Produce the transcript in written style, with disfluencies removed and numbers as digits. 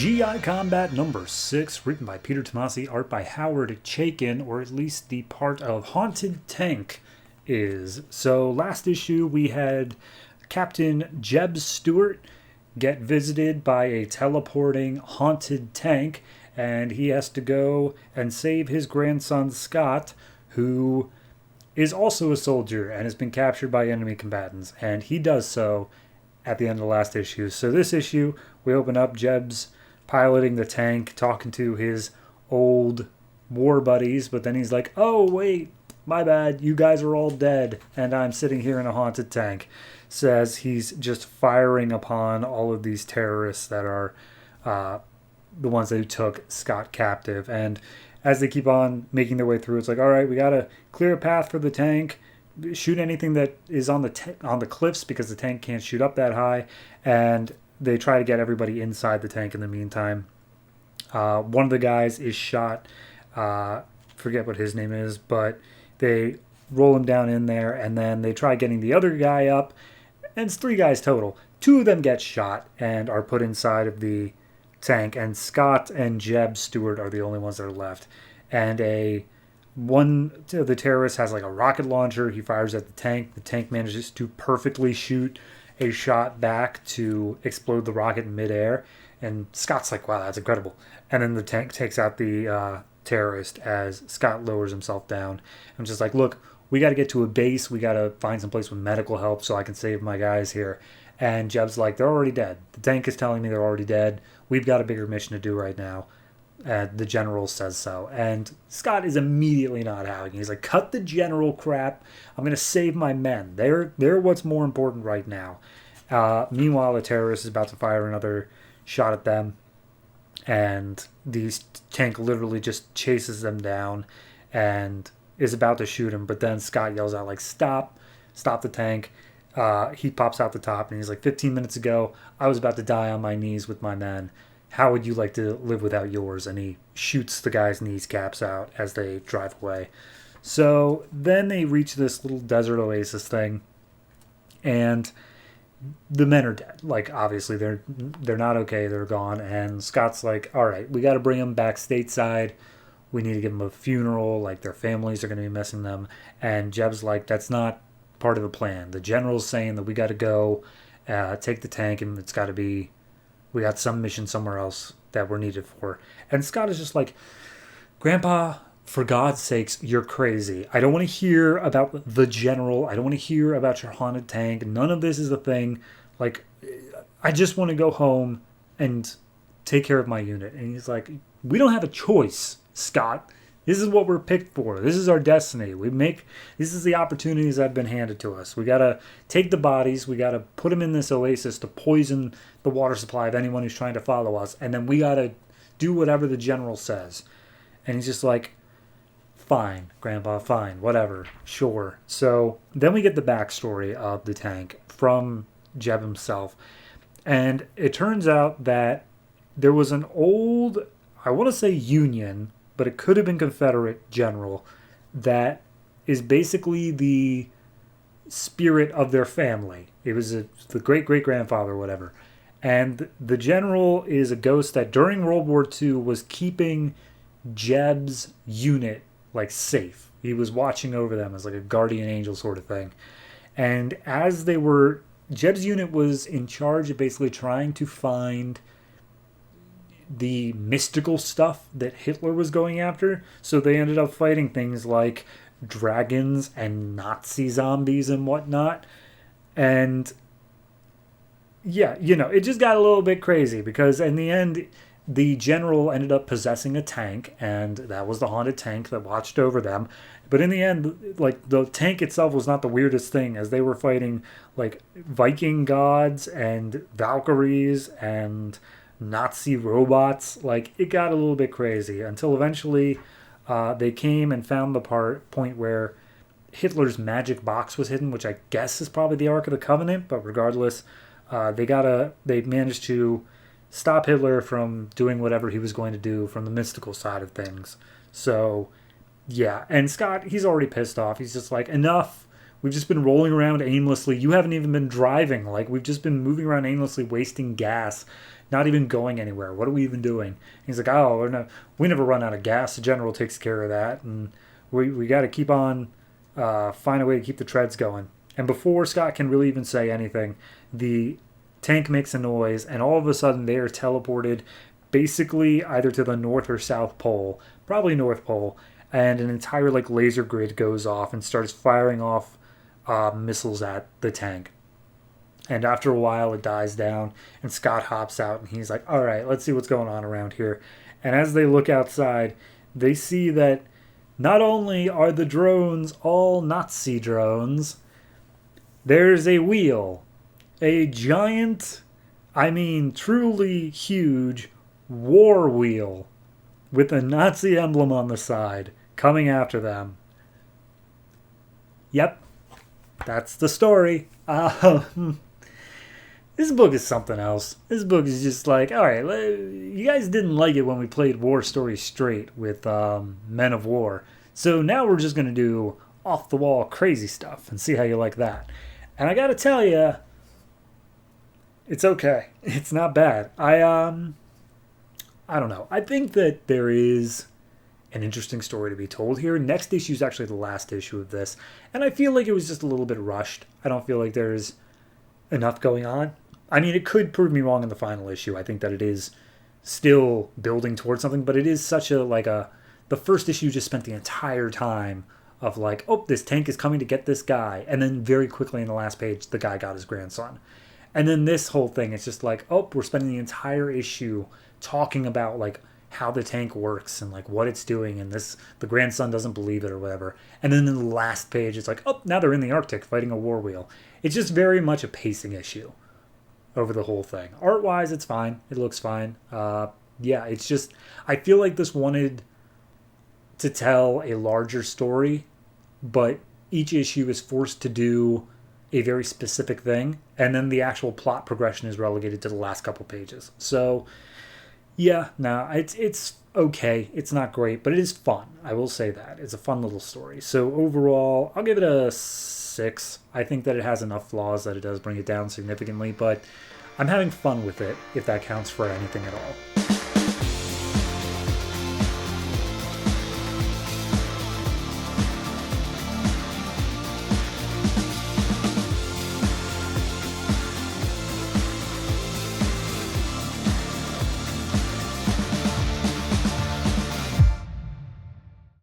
GI Combat number 6, written by Peter Tomasi, art by Howard Chaykin, or at least the part of Haunted Tank is. So last issue we had Captain Jeb Stewart get visited by a teleporting haunted tank, and he has to go and save his grandson Scott, who is also a soldier and has been captured by enemy combatants, and he does so at the end of the last issue. So this issue, we open up Jeb's piloting the tank, talking to his old war buddies, but then he's like, oh, wait, my bad, you guys are all dead, and I'm sitting here in a haunted tank. Says he's just firing upon all of these terrorists that are the ones that took Scott captive. And as they keep on making their way through, it's like, all right, we got to clear a path for the tank, shoot anything that is on the cliffs because the tank can't shoot up that high, and they try to get everybody inside the tank in the meantime. One of the guys is shot, forget what his name is, but they roll him down in there, and then they try getting the other guy up, and it's 3 guys total. 2 of them get shot and are put inside of the tank, and Scott and Jeb Stewart are the only ones that are left. And one of the terrorists has like a rocket launcher. He fires at the tank. The tank manages to perfectly shoot a shot back to explode the rocket in midair. And Scott's like, wow, that's incredible. And then the tank takes out the terrorist as Scott lowers himself down. I'm just like, look, we got to get to a base. We got to find some place with medical help so I can save my guys here. And Jeb's like, they're already dead. The tank is telling me they're already dead. We've got a bigger mission to do right now. And the general says so. And Scott is immediately not having it. He's like, cut the general crap. I'm going to save my men. They're what's more important right now. Meanwhile, the terrorist is about to fire another shot at them. And the tank literally just chases them down and is about to shoot him. But then Scott yells out, like, stop the tank. He pops out the top and he's like, 15 minutes ago, I was about to die on my knees with my men. How would you like to live without yours? And he shoots the guy's kneecaps out as they drive away. So then they reach this little desert oasis thing, and the men are dead. Like, obviously, they're not okay. They're gone. And Scott's like, all right, we got to bring them back stateside. We need to give them a funeral. Like, their families are going to be missing them. And Jeb's like, that's not part of the plan. The general's saying that we got to go take the tank, and it's got to be, we got some mission somewhere else that we're needed for. And Scott is just like, Grandpa, for God's sakes, you're crazy. I don't want to hear about the general. I don't want to hear about your haunted tank. None of this is a thing. Like, I just want to go home and take care of my unit. And he's like, we don't have a choice, Scott. This is what we're picked for. This is our destiny. This is the opportunities that have been handed to us. We got to take the bodies. We got to put them in this oasis to poison the water supply of anyone who's trying to follow us. And then we got to do whatever the general says. And he's just like, fine, Grandpa, fine, whatever, sure. So then we get the backstory of the tank from Jeb himself. And it turns out that there was an old, I want to say Union, but it could have been Confederate general, that is basically the spirit of their family. It was the great-great-grandfather or whatever. And the general is a ghost that during World War II was keeping Jeb's unit like safe. He was watching over them as like a guardian angel sort of thing. And as they were, Jeb's unit was in charge of basically trying to find the mystical stuff that Hitler was going after. So they ended up fighting things like dragons and Nazi zombies and whatnot. And yeah, it just got a little bit crazy because in the end, the general ended up possessing a tank, and that was the haunted tank that watched over them. But in the end, like, the tank itself was not the weirdest thing, as they were fighting like Viking gods and Valkyries and Nazi robots. Like, it got a little bit crazy until eventually they came and found the point where Hitler's magic box was hidden, which I guess is probably the Ark of the Covenant. But regardless, they managed to stop Hitler from doing whatever he was going to do from the mystical side of things. So, yeah. And Scott, he's already pissed off. He's just like, enough. We've just been rolling around aimlessly. You haven't even been driving. Like, we've just been moving around aimlessly, wasting gas, not even going anywhere. What are we even doing?" He's like, "Oh, we never run out of gas. The general takes care of that, and we got to keep on, find a way to keep the treads going." And before Scott can really even say anything, the tank makes a noise, and all of a sudden they are teleported basically either to the North or South Pole, probably North Pole, and an entire like laser grid goes off and starts firing off missiles at the tank. And after a while, it dies down, and Scott hops out, and he's like, "All right, let's see what's going on around here." And as they look outside, they see that not only are the drones all Nazi drones, there's a wheel, a giant, I mean, truly huge war wheel with a Nazi emblem on the side coming after them. Yep, that's the story. This book is something else. This book is just like, all right, you guys didn't like it when we played War Story Straight with Men of War. So now we're just going to do off-the-wall crazy stuff and see how you like that. And I got to tell you, it's okay. It's not bad. I don't know. I think that there is an interesting story to be told here. Next issue is actually the last issue of this, and I feel like it was just a little bit rushed. I don't feel like there's enough going on. I mean, it could prove me wrong in the final issue. I think that it is still building towards something, but it is such the first issue just spent the entire time of like, oh, this tank is coming to get this guy, and then very quickly in the last page, the guy got his grandson. And then this whole thing, it's just like, oh, we're spending the entire issue talking about like how the tank works and like what it's doing, and the grandson doesn't believe it or whatever. And then in the last page, it's like, oh, now they're in the Arctic fighting a war wheel. It's just very much a pacing issue over the whole thing. Art-wise, it's fine. It looks fine. Yeah, it's just, I feel like this wanted to tell a larger story, but each issue is forced to do a very specific thing, and then the actual plot progression is relegated to the last couple pages. So, yeah, no, it's okay. It's not great, but it is fun. I will say that. It's a fun little story. So overall, I'll give it a 6. I think that it has enough flaws that it does bring it down significantly, but I'm having fun with it, if that counts for anything at all.